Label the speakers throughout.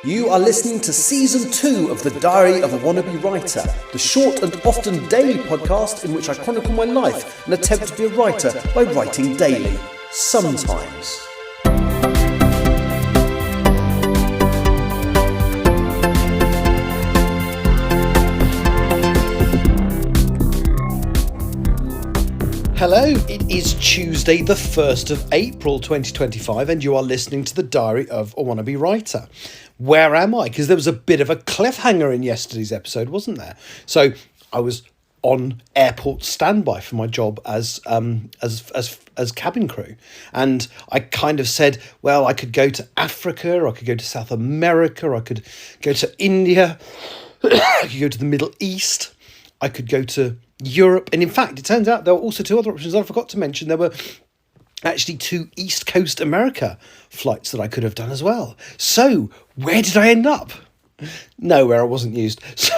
Speaker 1: You are listening to Season 2 of The Diary of a Wannabe Writer, the short and often daily podcast in which I chronicle my life and attempt to be a writer by writing daily. Sometimes. Hello, it is Tuesday the 1st of April 2025 and you are listening to The Diary of a Wannabe Writer. Where am I? Because there was a bit of a cliffhanger in yesterday's episode, wasn't there? So I was on airport standby for my job as cabin crew, and I kind of said, well, I could go to Africa, or I could go to South America, or I could go to India, I could go to the Middle East, I could go to Europe, and in fact, it turns out there were also two other options I forgot to mention. There were actually 2 East Coast America flights that I could have done as well. So where did I end up? Nowhere. I wasn't used. So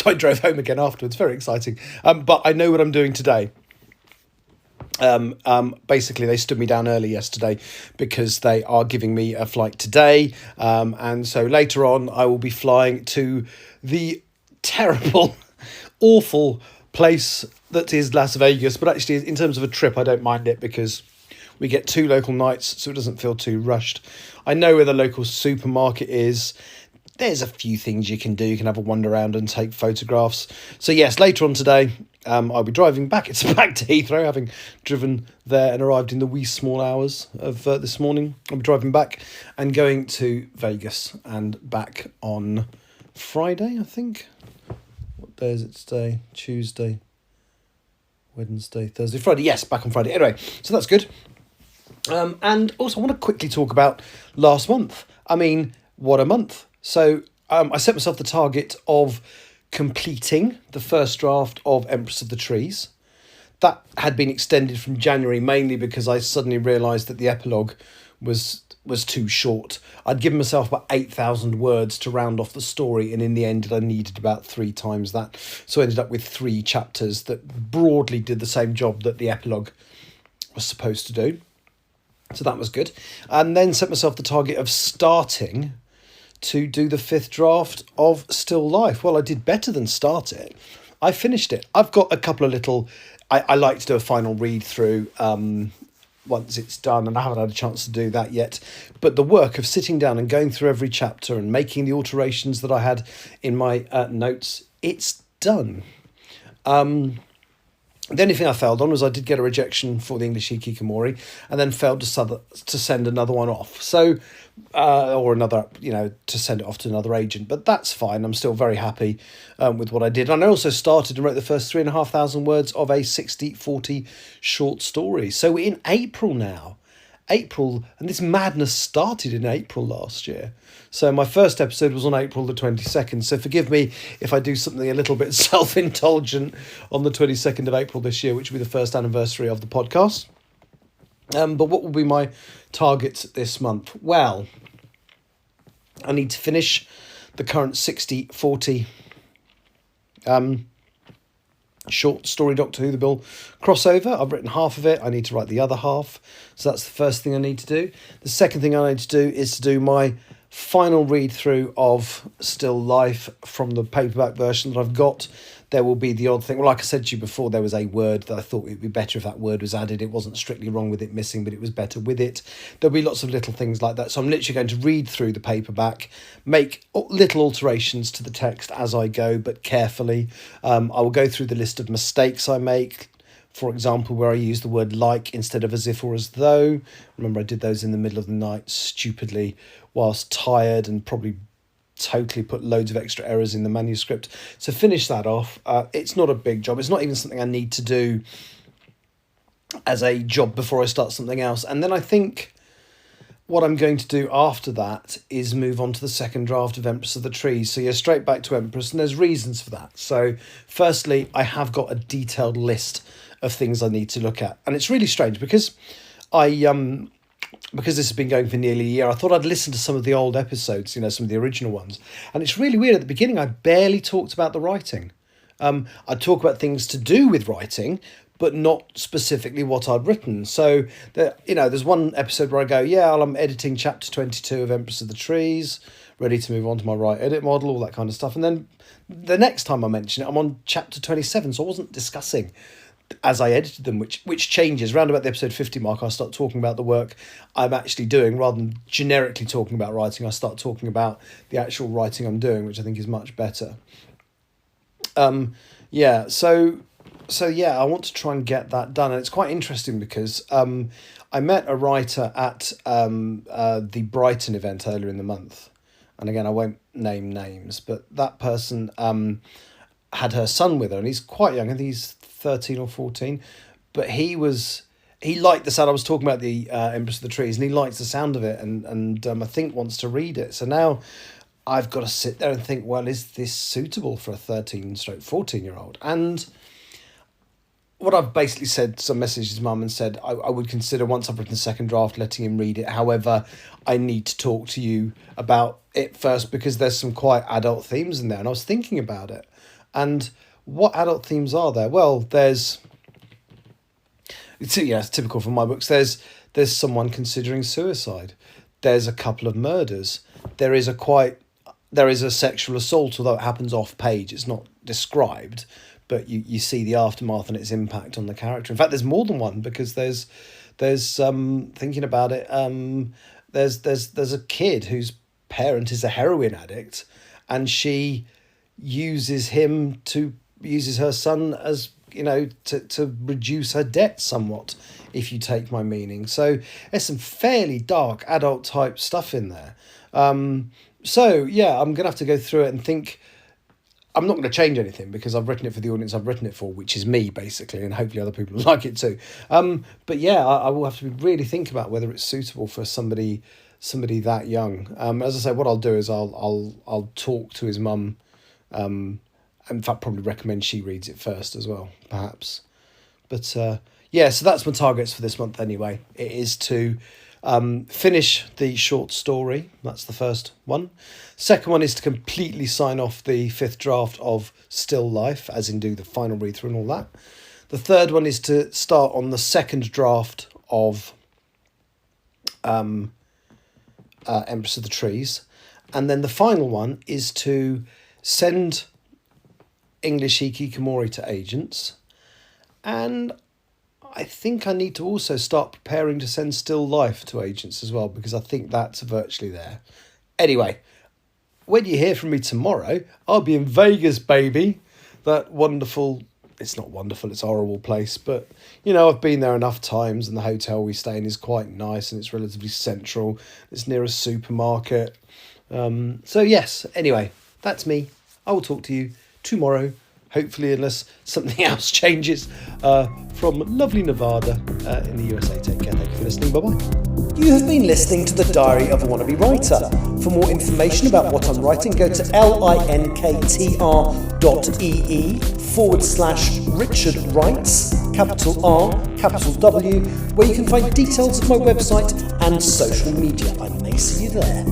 Speaker 1: I drove home again afterwards. Very exciting. But I know what I'm doing today. Basically, they stood me down early yesterday because they are giving me a flight today. And so later on, I will be flying to the terrible, awful place that is Las Vegas. But actually, in terms of a trip, I don't mind it because we get 2 local nights, so it doesn't feel too rushed. I know where the local supermarket is. There's a few things you can do. You can have a wander around and take photographs. So yes, later on today, I'll be driving back. It's back to Heathrow, having driven there and arrived in the wee small hours of this morning. I'll be driving back and going to Vegas and back on Friday, I think. What day is it today? Tuesday, Wednesday, Thursday, Friday. Yes, back on Friday. Anyway, so that's good. And also I want to quickly talk about last month. I mean, what a month. So I set myself the target of completing the first draft of Empress of the Trees. That had been extended from January, mainly because I suddenly realised that the epilogue was too short. I'd given myself about 8,000 words to round off the story, and in the end I needed about 3 times that. So I ended up with 3 chapters that broadly did the same job that the epilogue was supposed to do. So that was good. And then set myself the target of starting to do the 5th draft of Still Life. Well, I did better than start it. I finished it. I've got a couple of little... I like to do a final read through once it's done, and I haven't had a chance to do that yet. But the work of sitting down and going through every chapter and making the alterations that I had in my notes, it's done. The only thing I failed on was I did get a rejection for the English Hikikomori and then failed to send another one off. So, or another, to send it off to another agent. But that's fine. I'm still very happy with what I did. And I also started and wrote the first 3,500 words of a 60/40 short story. So we're in April now. April, and this madness started in April last year. So my first episode was on April the 22nd. So forgive me if I do something a little bit self-indulgent on the 22nd of April this year, which will be the first anniversary of the podcast. But what will be my targets this month? Well, I need to finish the current 60/40 short story Doctor Who The Bill crossover. I've written half of it. I need to write the other half. So that's the first thing I need to do. The second thing I need to do is to do my final read through of Still Life from the paperback version that I've got. There will be the odd thing. Well, like I said to you before, there was a word that I thought it would be better if that word was added. It wasn't strictly wrong with it missing, but it was better with it. There'll be lots of little things like that. So I'm literally going to read through the paperback, make little alterations to the text as I go, but carefully. I will go through the list of mistakes I make. For example, where I use the word like instead of as if or as though. Remember, I did those in the middle of the night stupidly whilst tired and probably totally put loads of extra errors in the manuscript. So finish that off. It's not a big job. It's not even something I need to do as a job before I start something else. And then I think what I'm going to do after that is move on to the second draft of Empress of the Trees. So you're straight back to Empress, and there's reasons for that. So firstly, I have got a detailed list of things I need to look at. And it's really strange because because this has been going for nearly a year, I thought I'd listen to some of the old episodes, some of the original ones. And it's really weird. At the beginning, I barely talked about the writing. I'd talk about things to do with writing, but not specifically what I'd written. So, there's one episode where I go, yeah, I'm editing chapter 22 of Empress of the Trees, ready to move on to my right edit model, all that kind of stuff. And then the next time I mention it, I'm on chapter 27, so I wasn't discussing as I edited them, which changes. Round about the episode 50 mark, I start talking about the work I'm actually doing, rather than generically talking about writing. I start talking about the actual writing I'm doing, which I think is much better. So I want to try and get that done. And it's quite interesting because I met a writer at the Brighton event earlier in the month. And again, I won't name names, but that person had her son with her, and he's quite young. I think he's 13 or 14. But he liked the sound. I was talking about the Empress of the Trees, and he likes the sound of it, and I think wants to read it. So now I've got to sit there and think, well, is this suitable for a 13-14-year-old? And what I've basically said, some message his mum and said, I would consider, once I've written the second draft, letting him read it. However, I need to talk to you about it first, because there's some quite adult themes in there. And I was thinking about it. And what adult themes are there? Well, it's typical for my books. There's someone considering suicide. There's a couple of murders. There is a sexual assault, although it happens off page. It's not described, but you see the aftermath and its impact on the character. In fact, there's more than one, because there's thinking about it, there's a kid whose parent is a heroin addict, and she uses her son as, to reduce her debt somewhat, if you take my meaning. So there's some fairly dark adult type stuff in there. So yeah, I'm gonna have to go through it and think. I'm not going to change anything, because I've written it for the audience I've written it for, which is me, basically, and hopefully other people like it too. But yeah, I will have to really think about whether it's suitable for somebody that young. As I say, what I'll do is I'll talk to his mum. In fact, probably recommend she reads it first as well, perhaps. But so that's my targets for this month anyway. It is to finish the short story. That's the first one. Second one is to completely sign off the fifth draft of Still Life, as in do the final read through and all that. The third one is to start on the second draft of Empress of the Trees. And then the final one is to send English Hikikomori to agents. And I think I need to also start preparing to send Still Life to agents as well, because I think that's virtually there. Anyway, when you hear from me tomorrow, I'll be in Vegas, baby. That wonderful, it's not wonderful, it's a horrible place, but, I've been there enough times, and the hotel we stay in is quite nice, and it's relatively central. It's near a supermarket. So yes, anyway, that's me. I will talk to you tomorrow, hopefully, unless something else changes, from lovely Nevada in the USA. Take care. Thank you for listening. Bye-bye. You have been listening to The Diary of a Wannabe Writer. For more information about what I'm writing, go to linktr.ee/Richard Writes, capital R, capital W, where you can find details of my website and social media. I may see you there.